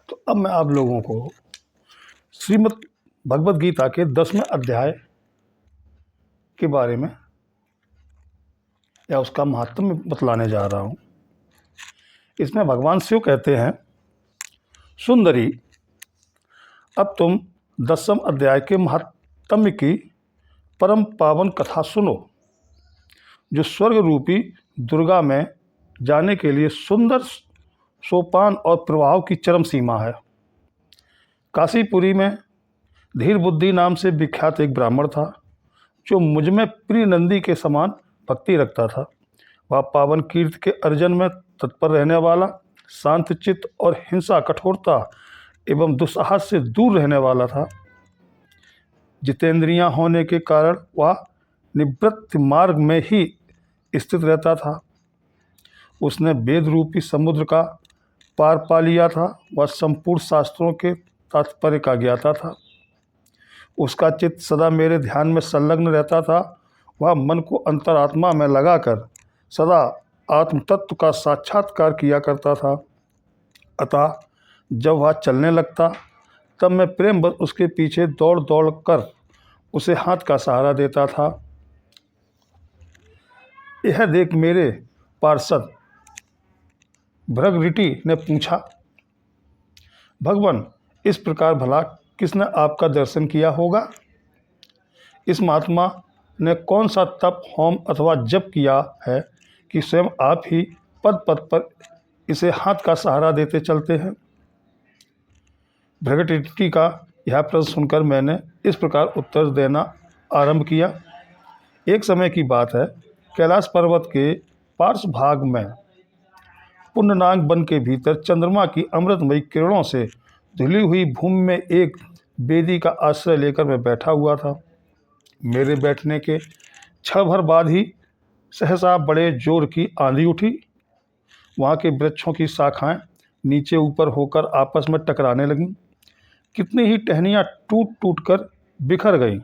तो अब मैं आप लोगों को श्रीमद् भगवद गीता के 10वें अध्याय के बारे में या उसका महात्म्य बतलाने जा रहा हूँ। इसमें भगवान शिव कहते हैं, सुंदरी, अब तुम 10वें अध्याय के महात्म्य की परम पावन कथा सुनो, जो स्वर्ग रूपी दुर्गा में जाने के लिए सुंदर सोपान और प्रभाव की चरम सीमा है। काशीपुरी में धीर बुद्धि नाम से विख्यात एक ब्राह्मण था, जो मुझ में प्रिय नंदी के समान भक्ति रखता था। वह पावन कीर्ति के अर्जन में तत्पर रहने वाला, शांत चित्त और हिंसा, कठोरता एवं दुस्साहस से दूर रहने वाला था। जितेंद्रियां होने के कारण वह निवृत्ति मार्ग में ही स्थित रहता था। उसने वेद रूपी समुद्र का पार पा लिया था। वह संपूर्ण शास्त्रों के तात्पर्य का ज्ञाता था। उसका चित्त सदा मेरे ध्यान में संलग्न रहता था। वह मन को अंतरात्मा में लगाकर सदा आत्म तत्व का साक्षात्कार किया करता था। अतः जब वह चलने लगता, तब मैं प्रेमवश उसके पीछे दौड़ दौड़ कर उसे हाथ का सहारा देता था। यह देख मेरे पार्षद भृगऋषि ने पूछा, भगवान, इस प्रकार भला किसने आपका दर्शन किया होगा? इस महात्मा ने कौन सा तप, होम अथवा जप किया है कि स्वयं आप ही पद पद पर इसे हाथ का सहारा देते चलते हैं? भृगऋषि का यह प्रश्न सुनकर मैंने इस प्रकार उत्तर देना आरंभ किया। एक समय की बात है, कैलाश पर्वत के पार्श्व भाग में पुण्यनाग वन के भीतर चंद्रमा की अमृतमयी किरणों से धुली हुई भूमि में एक वेदी का आश्रय लेकर मैं बैठा हुआ था। मेरे बैठने के क्षण भर बाद ही सहसा बड़े जोर की आंधी उठी। वहाँ के वृक्षों की शाखाएं नीचे ऊपर होकर आपस में टकराने लगीं। कितनी ही टहनियाँ टूट टूट कर बिखर गईं।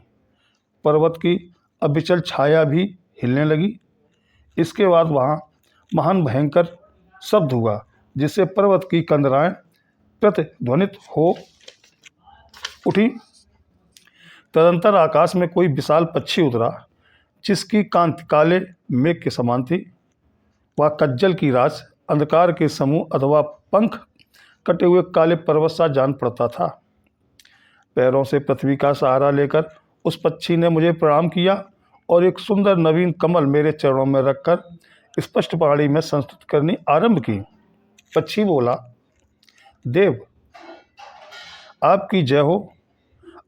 पर्वत की अविचल छाया भी हिलने लगी। इसके बाद वहाँ महान भयंकर शब्द हुआ, जिससे पर्वत की कंदराएं प्रतिध्वनित हो उठी। तदंतर आकाश में कोई विशाल पक्षी उतरा, जिसकी कांति काले मेघ के समान थी। वह कज्जल की राश, अंधकार के समूह अथवा पंख कटे हुए काले पर्वत सा जान पड़ता था। पैरों से पृथ्वी का सहारा लेकर उस पक्षी ने मुझे प्रणाम किया और एक सुंदर नवीन कमल मेरे चरणों में रखकर स्पष्ट वाणी में संस्तुति करनी आरंभ की। पक्षी बोला, देव, आपकी जय हो।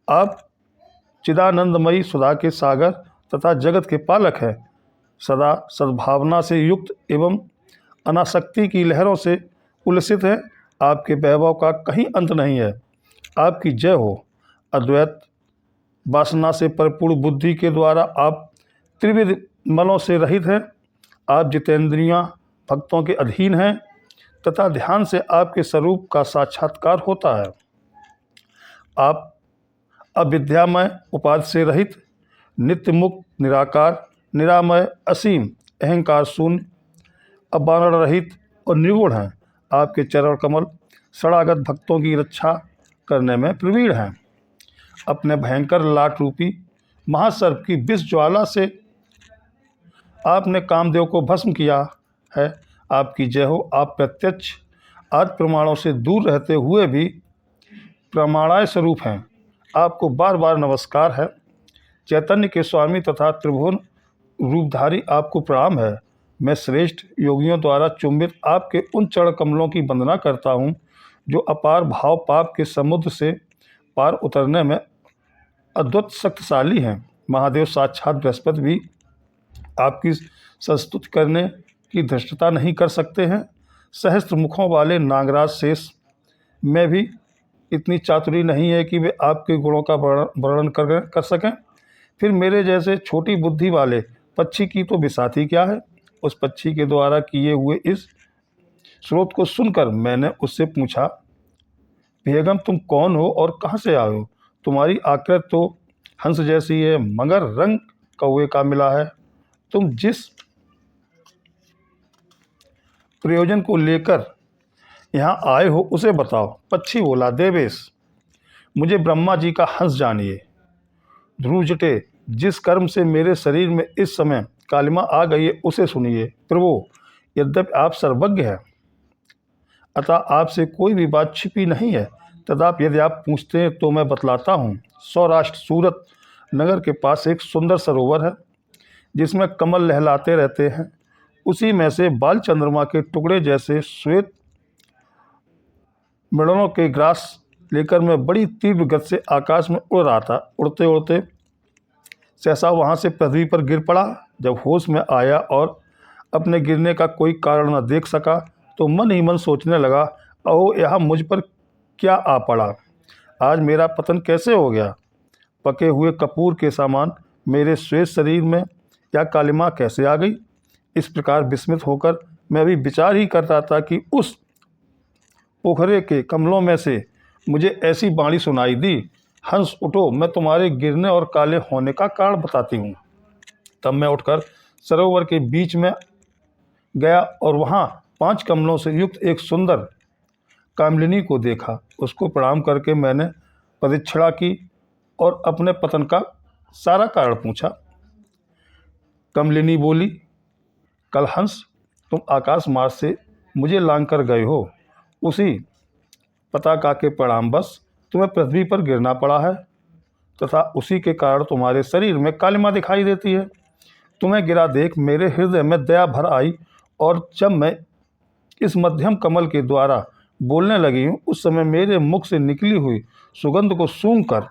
आप चिदानंदमयी सुधा के सागर तथा जगत के पालक हैं। सदा सद्भावना से युक्त एवं अनासक्ति की लहरों से उल्लसित हैं। आपके वैभव का कहीं अंत नहीं है। आपकी जय हो। अद्वैत वासना से परिपूर्ण बुद्धि के द्वारा आप त्रिविध मलों से रहित हैं। आप जितेंद्रियां भक्तों के अधीन हैं तथा ध्यान से आपके स्वरूप का साक्षात्कार होता है। आप अविद्यामय, उपाधि से रहित, नित्य मुक्त, निराकार, निरामय, असीम, अहंकार शून्य, अबारण रहित और निर्गुण हैं। आपके चरण कमल शरणागत भक्तों की रक्षा करने में प्रवीण हैं। अपने भयंकर लाट रूपी महासर्प की विष ज्वाला से आपने कामदेव को भस्म किया है। आपकी जय हो। आप प्रत्यक्ष आदि प्रमाणों से दूर रहते हुए भी प्रमाणाय स्वरूप हैं। आपको बार बार नमस्कार है। चैतन्य के स्वामी तथा त्रिभुवन रूपधारी आपको प्रणाम है। मैं श्रेष्ठ योगियों द्वारा चुंबित आपके उन चरण कमलों की वंदना करता हूँ, जो अपार भाव पाप के समुद्र से पार उतरने में अद्भुत शक्तिशाली हैं। महादेव साक्षात बृहस्पति भी आपकी संस्तुति करने की धृष्टता नहीं कर सकते हैं। सहस्त्र मुखों वाले नागराज शेष में भी इतनी चातुरी नहीं है कि वे आपके गुणों का वर्णन कर सकें। फिर मेरे जैसे छोटी बुद्धि वाले पक्षी की तो बिसात ही क्या है। उस पक्षी के द्वारा किए हुए इस स्रोत को सुनकर मैंने उससे पूछा, बेगम, तुम कौन हो और कहाँ से आए हो? तुम्हारी आकृति तो हंस जैसी है, मगर रंग कौवे का मिला है। तुम जिस प्रयोजन को लेकर यहाँ आए हो उसे बताओ। पक्षी बोला, देवेश, मुझे ब्रह्मा जी का हंस जानिए। ध्रुव जटे, जिस कर्म से मेरे शरीर में इस समय कालिमा आ गई है उसे सुनिए। प्रभु, यद्यपि आप सर्वज्ञ हैं, अतः आपसे कोई भी बात छिपी नहीं है, तथापि यदि आप पूछते हैं तो मैं बतलाता हूँ। सौराष्ट्र सूरत नगर के पास एक सुंदर सरोवर है जिसमें कमल लहलाते रहते हैं। उसी में से बाल चंद्रमा के टुकड़े जैसे श्वेत मृणों के ग्रास लेकर मैं बड़ी तीव्र गति से आकाश में उड़ रहा था। उड़ते उड़ते सहसा वहाँ से पृथ्वी पर गिर पड़ा। जब होश में आया और अपने गिरने का कोई कारण न देख सका तो मन ही मन सोचने लगा, अहो यहाँ मुझ पर क्या आ पड़ा, आज मेरा पतन कैसे हो गया। पके हुए कपूर के समान मेरे श्वेत शरीर में या कालिमा कैसे आ गई। इस प्रकार विस्मित होकर मैं अभी विचार ही कर रहा था कि उस पोखरे के कमलों में से मुझे ऐसी वाणी सुनाई दी, हंस उठो, मैं तुम्हारे गिरने और काले होने का कारण बताती हूँ। तब मैं उठकर सरोवर के बीच में गया और वहाँ 5 कमलों से युक्त एक सुंदर कामलिनी को देखा। उसको प्रणाम करके मैंने प्रदक्षिणा की और अपने पतन का सारा कारण पूछा। कमलिनी बोली, कल हंस, तुम आकाश मार्ग से मुझे लांग कर गए हो। उसी पताका के परिणाम बस तुम्हें पृथ्वी पर गिरना पड़ा है तथा उसी के कारण तुम्हारे शरीर में कालिमा दिखाई देती है। तुम्हें गिरा देख मेरे हृदय में दया भर आई और जब मैं इस मध्यम कमल के द्वारा बोलने लगी हूँ उस समय मेरे मुख से निकली हुई सुगंध को सूंघकर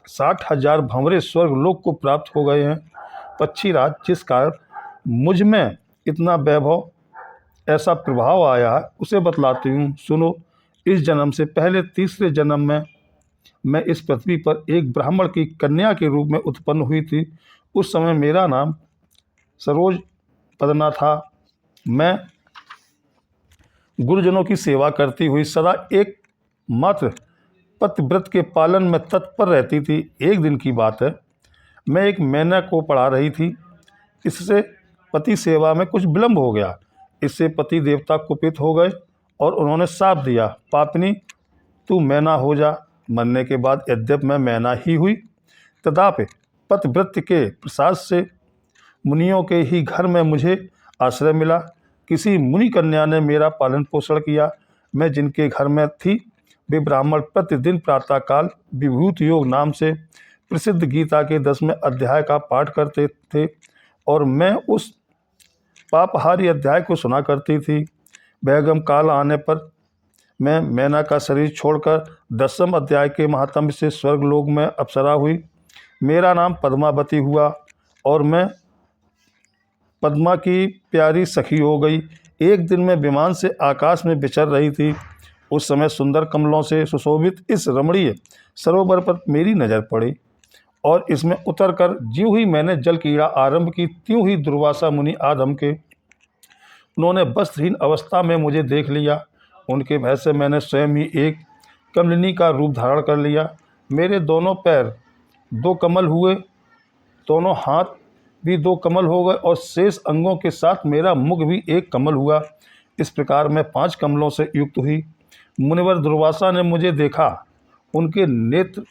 60,000 भंवरे स्वर्ग लोक को प्राप्त हो गए हैं। पक्षीराज, जिस कारण मुझ में इतना वैभव, ऐसा प्रभाव आया है उसे बतलाती हूँ, सुनो। इस जन्म से पहले तीसरे जन्म में मैं इस पृथ्वी पर एक ब्राह्मण की कन्या के रूप में उत्पन्न हुई थी। उस समय मेरा नाम सरोज पदना था। मैं गुरुजनों की सेवा करती हुई सदा एक मात्र पतिव्रत के पालन में तत्पर रहती थी। एक दिन की बात है, मैं एक मैना को पढ़ा रही थी। इससे पति सेवा में कुछ विलंब हो गया। इससे पति देवता कुपित हो गए और उन्होंने शाप दिया, पापनी तू मैना हो जा। मरने के बाद यद्यपि मैं मैना ही हुई, तथापि पतिव्रत के प्रसाद से मुनियों के ही घर में मुझे आश्रय मिला। किसी मुनि कन्या ने मेरा पालन पोषण किया। मैं जिनके घर में थी वे ब्राह्मण प्रतिदिन प्रातःकाल विभूति योग नाम से प्रसिद्ध गीता के 10वें अध्याय का पाठ करते थे और मैं उस पापहारी अध्याय को सुना करती थी। बैगम काल आने पर मैं मैना का शरीर छोड़कर 10वें अध्याय के महात्म्य से स्वर्गलोक में अप्सरा हुई। मेरा नाम पद्मावती हुआ और मैं पद्मा की प्यारी सखी हो गई। एक दिन मैं विमान से आकाश में विचर रही थी। उस समय सुंदर कमलों से सुशोभित इस रमणीय सरोवर पर मेरी नज़र पड़ी और इसमें उतरकर ज्यों ही मैंने जल क्रीड़ा आरंभ की त्यों ही दुर्वासा मुनि आदम के उन्होंने वस्त्रहीन अवस्था में मुझे देख लिया। उनके भय से मैंने स्वयं ही एक कमलिनी का रूप धारण कर लिया। मेरे दोनों पैर 2 कमल हुए, दोनों हाथ भी 2 कमल हो गए और शेष अंगों के साथ मेरा मुख भी एक कमल हुआ। इस प्रकार मैं 5 कमलों से युक्त हुई। मुनिवर दुर्वासा ने मुझे देखा। उनके नेत्र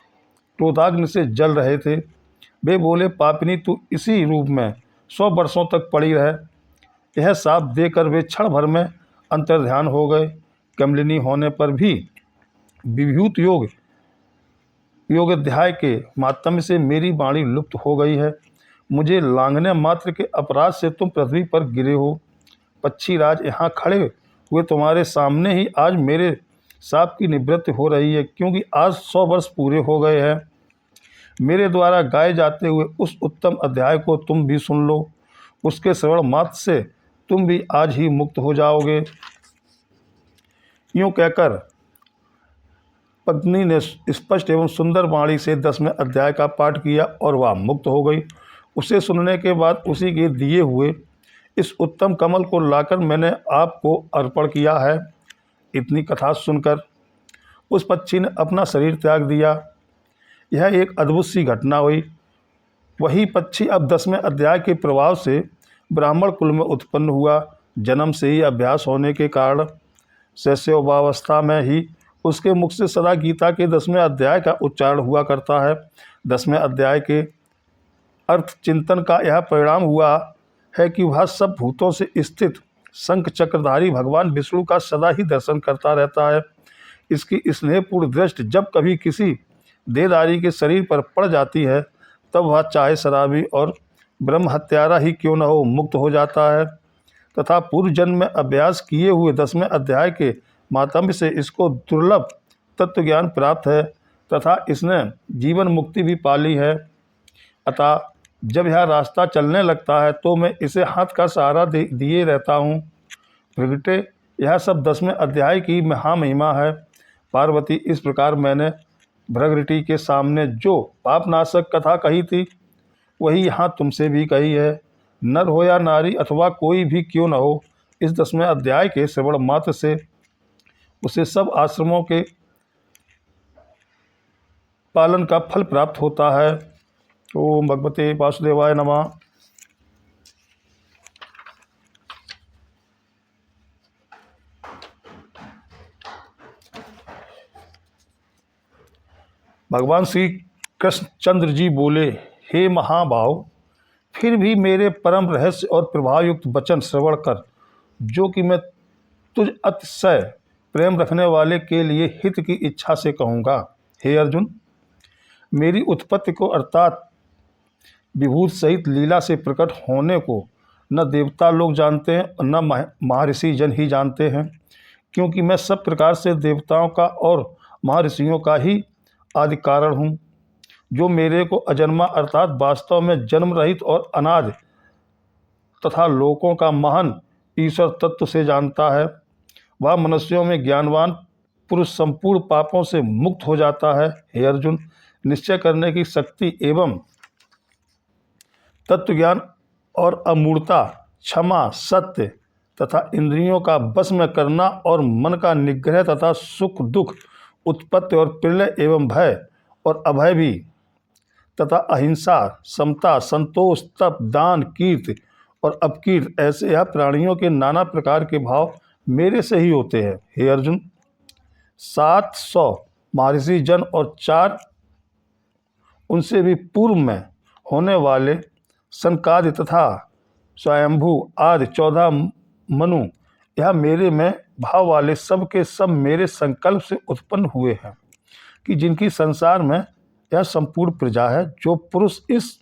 क्रोधाग्नि से जल रहे थे। वे बोले, पापिनी तू इसी रूप में 100 वर्षों तक पड़ी रहे। यह साप देकर वे क्षण भर में अंतर्ध्यान हो गए। कमलिनी होने पर भी विभूत योग अध्याय के माध्यम से मेरी वाणी लुप्त हो गई है। मुझे लांघने मात्र के अपराध से तुम पृथ्वी पर गिरे हो। पक्षीराज, यहाँ खड़े हुए तुम्हारे सामने ही आज मेरे साप की निवृत्ति हो रही है, क्योंकि आज 100 वर्ष पूरे हो गए हैं। मेरे द्वारा गाए जाते हुए उस उत्तम अध्याय को तुम भी सुन लो। उसके श्रवण मात्र से तुम भी आज ही मुक्त हो जाओगे। यूँ कहकर पत्नी ने स्पष्ट एवं सुंदर वाणी से 10वें अध्याय का पाठ किया और वह मुक्त हो गई। उसे सुनने के बाद उसी के दिए हुए इस उत्तम कमल को लाकर मैंने आपको अर्पण किया है। इतनी कथा सुनकर उस पक्षी ने अपना शरीर त्याग दिया। यह एक अद्भुत सी घटना हुई। वही पक्षी अब 10वें अध्याय के प्रभाव से ब्राह्मण कुल में उत्पन्न हुआ। जन्म से ही अभ्यास होने के कारण शैशवावस्था में ही उसके मुख से सदा गीता के 10वें अध्याय का उच्चारण हुआ करता है। 10वें अध्याय के अर्थ चिंतन का यह परिणाम हुआ है कि वह सब भूतों से स्थित शंख चक्रधारी भगवान विष्णु का सदा ही दर्शन करता रहता है। इसकी स्नेहपूर्ण दृष्टि जब कभी किसी देहधारी के शरीर पर पड़ जाती है तब वह चाहे शराबी और ब्रह्म हत्यारा ही क्यों न हो, मुक्त हो जाता है तथा पूर्व जन्म में अभ्यास किए हुए 10वें अध्याय के माध्यम से इसको दुर्लभ तत्व ज्ञान प्राप्त है तथा इसने जीवन मुक्ति भी पाली है। अतः जब यह रास्ता चलने लगता है तो मैं इसे हाथ का सहारा दिए रहता हूँ। प्रगटे यह सब 10वें अध्याय की महामहिमा है। पार्वती, इस प्रकार मैंने भृगुटी के सामने जो पापनाशक कथा कही थी वही यहाँ तुमसे भी कही है। नर हो या नारी अथवा कोई भी क्यों न हो, इस 10वें अध्याय के श्रवण मात्र से उसे सब आश्रमों के पालन का फल प्राप्त होता है। ओम भगवते वासुदेवाय नमः। भगवान श्री कृष्णचंद्र जी बोले, हे महाभाव, फिर भी मेरे परम रहस्य और प्रभावयुक्त वचन श्रवण कर, जो कि मैं तुझ अतिशय प्रेम रखने वाले के लिए हित की इच्छा से कहूँगा। हे अर्जुन, मेरी उत्पत्ति को अर्थात विभूत सहित लीला से प्रकट होने को न देवता लोग जानते हैं और न महर्षि जन ही जानते हैं, क्योंकि मैं सब प्रकार से देवताओं का और महर्षियों का ही आदि कारण हूँ। जो मेरे को अजन्मा अर्थात वास्तव में जन्म रहित और अनादि तथा लोकों का महान ईश्वर तत्व से जानता है, वह मनुष्यों में ज्ञानवान पुरुष संपूर्ण पापों से मुक्त हो जाता है। हे अर्जुन, निश्चय करने की शक्ति एवं तत्व ज्ञान और अमूर्ता, क्षमा, सत्य तथा इंद्रियों का वश में करना और मन का निग्रह तथा सुख दुख, उत्पत्ति और प्रलय एवं भय और अभय भी तथा अहिंसा, समता, संतोष, तप, दान, कीर्ति और अपकीर्ति, ऐसे यह प्राणियों के नाना प्रकार के भाव मेरे से ही होते हैं। हे अर्जुन, 700 महर्षि जन और 4 उनसे भी पूर्व में होने वाले सनकादि तथा स्वयंभू आदि 14 मनु, यह मेरे में भाव वाले सब के सब मेरे संकल्प से उत्पन्न हुए हैं कि जिनकी संसार में यह संपूर्ण प्रजा है। जो पुरुष इस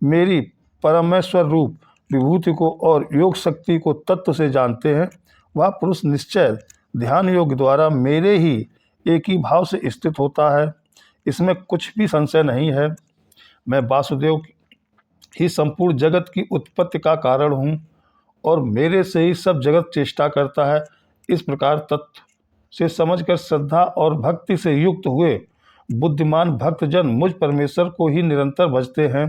मेरी परमेश्वर रूप विभूति को और योग शक्ति को तत्व से जानते हैं, वह पुरुष निश्चय ध्यान योग द्वारा मेरे ही एक ही भाव से स्थित होता है। इसमें कुछ भी संशय नहीं है। मैं वासुदेव ही संपूर्ण जगत की उत्पत्ति का कारण हूँ और मेरे से ही सब जगत चेष्टा करता है। इस प्रकार तत्व से समझकर श्रद्धा और भक्ति से युक्त हुए बुद्धिमान भक्तजन मुझ परमेश्वर को ही निरंतर भजते हैं।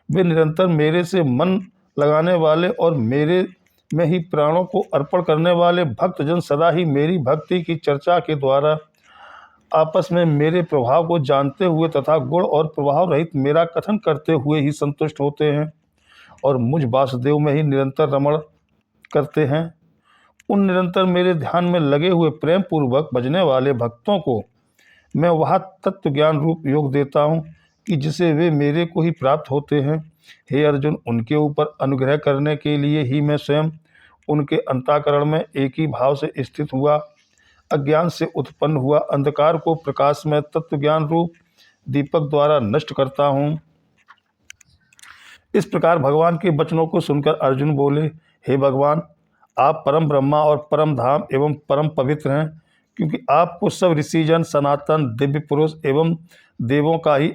वे निरंतर मेरे से मन लगाने वाले और मेरे में ही प्राणों को अर्पण करने वाले भक्तजन सदा ही मेरी भक्ति की चर्चा के द्वारा आपस में मेरे प्रभाव को जानते हुए तथा गुण और प्रभाव रहित मेरा कथन करते हुए ही संतुष्ट होते हैं और मुझ वासुदेव में ही निरंतर रमण करते हैं। उन निरंतर मेरे ध्यान में लगे हुए प्रेम पूर्वक भजने वाले भक्तों को मैं वह तत्व ज्ञान रूप योग देता हूँ कि जिसे वे मेरे को ही प्राप्त होते हैं। हे अर्जुन, उनके ऊपर अनुग्रह करने के लिए ही मैं स्वयं उनके अंतःकरण में एक ही भाव से स्थित हुआ अज्ञान से उत्पन्न हुआ अंधकार को प्रकाश में तत्व ज्ञान रूप दीपक द्वारा नष्ट करता हूँ। इस प्रकार भगवान के वचनों को सुनकर अर्जुन बोले, हे भगवान, आप परम ब्रह्मा और परम धाम एवं परम पवित्र हैं, क्योंकि आपको सब ऋषिजन सनातन दिव्य पुरुष एवं देवों का ही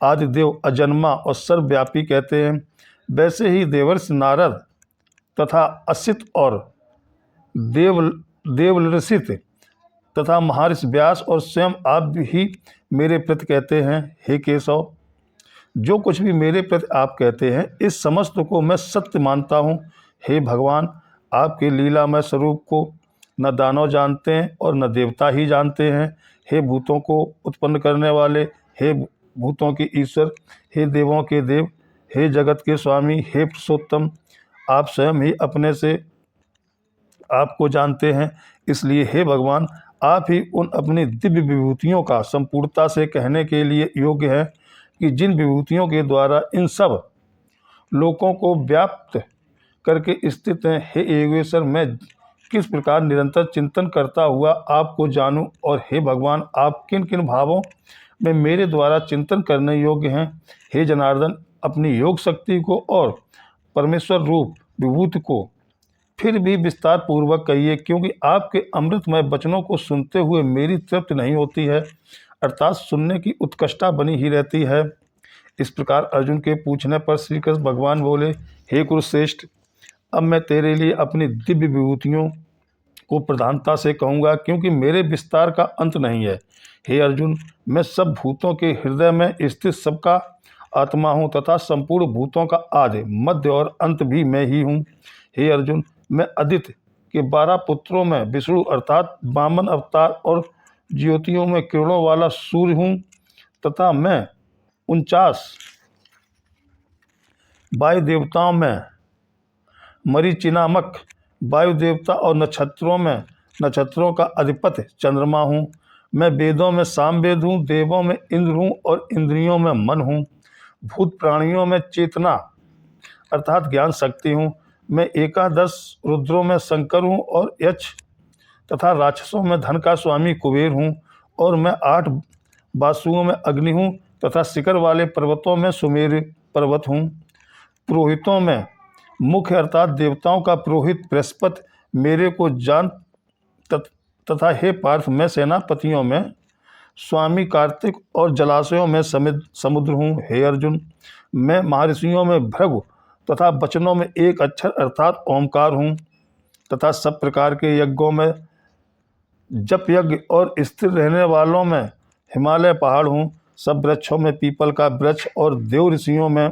आदि देव अजन्मा और सर्वव्यापी कहते हैं। वैसे ही देवर्षि नारद तथा असित और देवलसित तथा महर्षि व्यास और स्वयं आप भी मेरे प्रति कहते हैं। हे केशव, जो कुछ भी मेरे प्रति आप कहते हैं इस समस्त को मैं सत्य मानता हूँ। हे भगवान, आपके लीलामय स्वरूप को न दानव जानते हैं और न देवता ही जानते हैं। हे भूतों को उत्पन्न करने वाले, हे भूतों के ईश्वर, हे देवों के देव, हे जगत के स्वामी, हे पुरुषोत्तम, आप स्वयं ही अपने से आपको जानते हैं। इसलिए हे भगवान, आप ही उन अपनी दिव्य विभूतियों का संपूर्णता से कहने के लिए योग्य है कि जिन विभूतियों के द्वारा इन सब लोकों को व्याप्त करके स्थित हैं। हे योगेश्वर, मैं किस प्रकार निरंतर चिंतन करता हुआ आपको जानूं, और हे भगवान, आप किन किन भावों में मेरे द्वारा चिंतन करने योग्य हैं। हे जनार्दन, अपनी योग शक्ति को और परमेश्वर रूप विभूति को फिर भी विस्तार पूर्वक कहिए, क्योंकि आपके अमृतमय वचनों को सुनते हुए मेरी तृप्ति नहीं होती है, अर्थात सुनने की उत्कंठा बनी ही रहती है। इस प्रकार अर्जुन के पूछने पर श्री कृष्ण भगवान बोले, हे कुरुश्रेष्ठ, अब मैं तेरे लिए अपनी दिव्य विभूतियों को प्रधानता से कहूँगा, क्योंकि मेरे विस्तार का अंत नहीं है। हे अर्जुन, मैं सब भूतों के हृदय में स्थित सबका आत्मा हूँ तथा संपूर्ण भूतों का आदि, मध्य और अंत भी मैं ही हूँ। हे अर्जुन, मैं आदित्य के 12 पुत्रों में विष्णु अर्थात वामन अवतार और ज्योतियों में किरणों वाला सूर्य हूँ, तथा मैं 49 वायु देवताओं में मरीचिनामक वायु देवता और नक्षत्रों में नक्षत्रों का अधिपति चंद्रमा हूँ। मैं वेदों में सामवेद हूँ, देवों में इंद्र हूँ और इंद्रियों में मन हूँ। भूत प्राणियों में चेतना अर्थात ज्ञान शक्ति हूँ। मैं एकादश रुद्रों में शंकर हूँ और यक्ष तथा राक्षसों में धन का स्वामी कुबेर हूँ। और मैं 8 वासुओं में अग्नि हूँ तथा शिखर वाले पर्वतों में सुमेरु पर्वत हूँ। पुरोहितों में मुख्य अर्थात देवताओं का पुरोहित बृहस्पति मेरे को जान तथा हे पार्थ, मैं सेनापतियों में स्वामी कार्तिक और जलाशयों में समुद्र हूँ। हे अर्जुन, मैं महर्षियों में भृगु तथा वचनों में एक अक्षर अर्थात ओमकार हूँ, तथा सब प्रकार के यज्ञों में जप यज्ञ और स्थिर रहने वालों में हिमालय पहाड़ हूँ। सब वृक्षों में पीपल का वृक्ष और देव ऋषियों में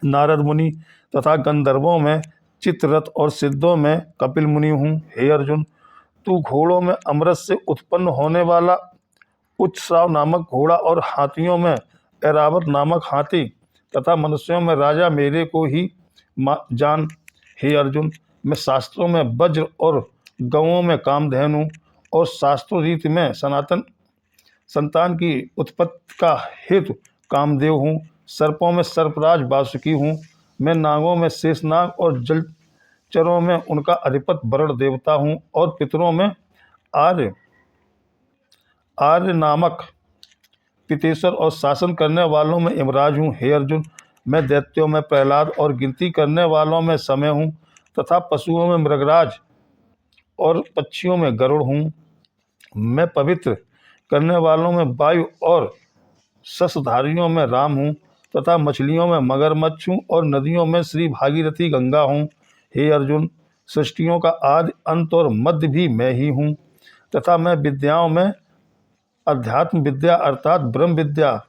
नारद मुनि तथा गंधर्वों में चित्ररथ और सिद्धों में कपिल मुनि हूँ। हे अर्जुन, तू घोड़ों में अमृत से उत्पन्न होने वाला उच्चश्राव नामक घोड़ा और हाथियों में ऐरावत नामक हाथी तथा मनुष्यों में राजा मेरे को ही जान। हे अर्जुन, मैं शास्त्रों में वज्र और गौओं में कामधेनु और शास्त्रों रीति में सनातन संतान की उत्पत्ति का हेतु कामदेव हूँ। सर्पों में सर्पराज वासुकी हूँ। मैं नागों में शेषनाग और जलचरों में उनका अधिपति वरुण देवता हूँ। और पितरों में आर्य नामक पितेश्वर और शासन करने वालों में यमराज हूँ। हे अर्जुन, मैं दैत्यों में प्रहलाद और गिनती करने वालों में समय हूँ तथा पशुओं में मृगराज और पक्षियों में गरुड़ हूँ। मैं पवित्र करने वालों में वायु और शशधारियों में राम हूँ तथा मछलियों में मगरमच्छ हूँ और नदियों में श्री भागीरथी गंगा हूँ। हे अर्जुन, सृष्टियों का आदि अंत और मध्य भी मैं ही हूँ तथा मैं विद्याओं में अध्यात्म विद्या अर्थात ब्रह्म विद्या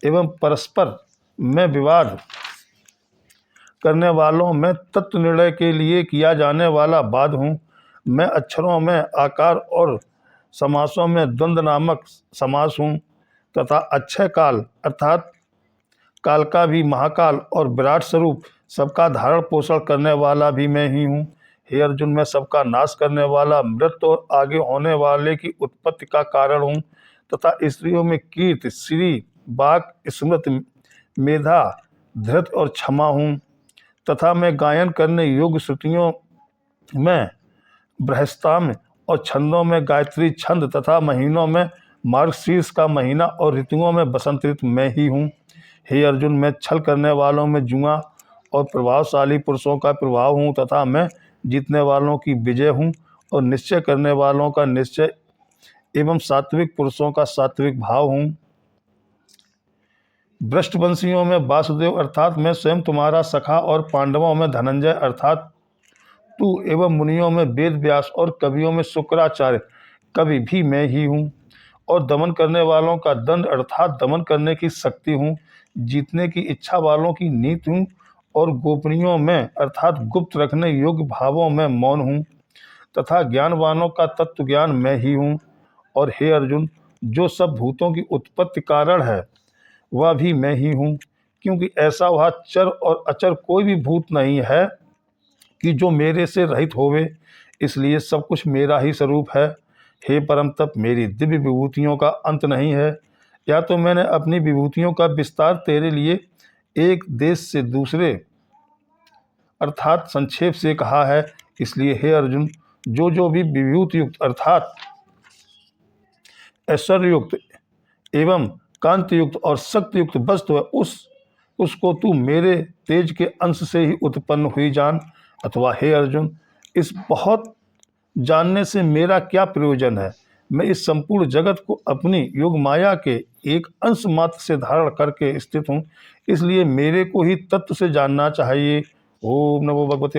एवं परस्पर में विवाद करने वालों में तत्व निर्णय के लिए किया जाने वाला वाद हूँ। मैं अक्षरों में आकार और समासों में द्वंद्व नामक समास हूँ तथा अक्षय काल अर्थात काल का भी महाकाल और विराट स्वरूप सबका धारण पोषण करने वाला भी मैं ही हूँ। हे अर्जुन, मैं सबका नाश करने वाला मृत्यु और आगे होने वाले की उत्पत्ति का कारण हूँ तथा स्त्रियों में कीर्ति श्री बाक स्मृति मेधा धृत और क्षमा हूँ तथा मैं गायन करने योग्य श्रुतियों में बृहस्पति और छंदों में गायत्री छंद तथा महीनों में मार्गशीर्ष का महीना और ऋतुओं में बसंत ऋतु मैं ही हूँ। हे अर्जुन, मैं छल करने वालों में जुआ और प्रभावशाली पुरुषों का प्रभाव हूँ तथा मैं जीतने वालों की विजय हूँ और निश्चय करने वालों का निश्चय एवं सात्विक पुरुषों का सात्विक भाव हूँ। वृष्टवंशियों में वासुदेव अर्थात मैं स्वयं तुम्हारा सखा और पांडवों में धनंजय अर्थात तू एवं मुनियों में वेद व्यास और कवियों में शुक्राचार्य कवि भी मैं ही हूँ। और दमन करने वालों का दंड अर्थात दमन करने की शक्ति हूँ। जीतने की इच्छा वालों की नीति हूँ और गोपनीयों में अर्थात गुप्त रखने योग्य भावों में मौन हूँ तथा ज्ञानवानों का तत्व ज्ञान मैं ही हूँ। और हे अर्जुन, जो सब भूतों की उत्पत्ति कारण है वह भी मैं ही हूँ, क्योंकि ऐसा वह चर और अचर कोई भी भूत नहीं है कि जो मेरे से रहित होवे। इसलिए सब कुछ मेरा ही स्वरूप है। हे परम तप, मेरी दिव्य विभूतियों का अंत नहीं है, या तो मैंने अपनी विभूतियों का विस्तार तेरे लिए एक देश से दूसरे अर्थात संक्षेप से कहा है। इसलिए हे अर्जुन, जो भी विभूति युक्त अर्थात ऐश्वर्य युक्त एवं कांति युक्त और शक्ति युक्त वस्तु है, उसको तू मेरे तेज के अंश से ही उत्पन्न हुई जान। अथवा हे अर्जुन, इस बहुत जानने से मेरा क्या प्रयोजन है? मैं इस संपूर्ण जगत को अपनी योग माया के एक अंश मात्र से धारण करके स्थित हूँ, इसलिए मेरे को ही तत्व से जानना चाहिए। ओम नमो भगवते